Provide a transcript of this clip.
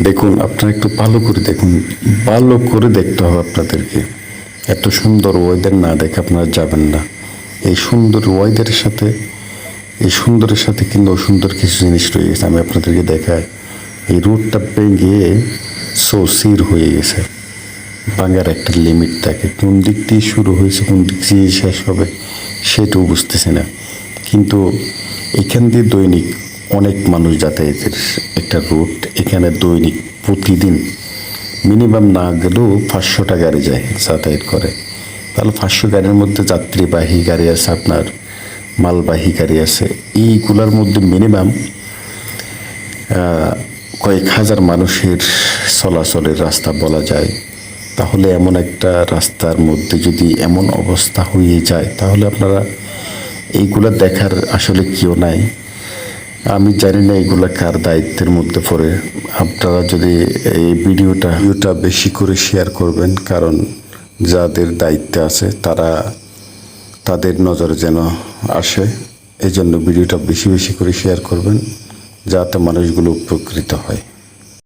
দেখুন, আপনারা একটু ভালো করে দেখুন, ভালো করে দেখতে হবে আপনাদেরকে। এত সুন্দর ওয়েদার না দেখে আপনারা যাবেন না। এই সুন্দর ওয়েদারের সাথে, এই সুন্দরের সাথে কিন্তু অসুন্দর কিছু জিনিস রয়ে গেছে। আমি আপনাদেরকে দেখাই, এই রোডটা ভেঙে সির হয়ে গেছে। ভাঙার একটা লিমিট থাকে, কোন দিক দিয়ে শুরু হয়েছে কোন দিক দিয়ে শেষ হবে সেটাও বুঝতেছে না। কিন্তু এখান দিয়ে দৈনিক অনেক মানুষ যাতায়াতের একটা রুট। এখানে দৈনিক প্রতিদিন মিনিমাম না গেলেও 500টা গাড়ি যায়, যাতায়াত করে। তাহলে 500 গাড়ির মধ্যে যাত্রীবাহী গাড়ি আছে, আপনার মালবাহী গাড়ি আছে। এইগুলোর মধ্যে মিনিমাম কয়েক হাজার মানুষের চলাচলের রাস্তা বলা যায়। তাহলে এমন একটা রাস্তার মধ্যে যদি এমন অবস্থা হয়ে যায়, তাহলে আপনারা এইগুলা দেখার আসলে কেউ নাই। আমি জানি না এগুলা কার দায়িত্বের মধ্যে পড়ে। আপনারা যদি এই ভিডিওটা বেশি করে শেয়ার করবেন, কারণ যাদের দায়িত্বে আছে তারা, তাদের নজরে যেন আসে। এই জন্য ভিডিওটা বেশি বেশি করে শেয়ার করবেন, যাতে মানুষগুলো উপকৃত হয়।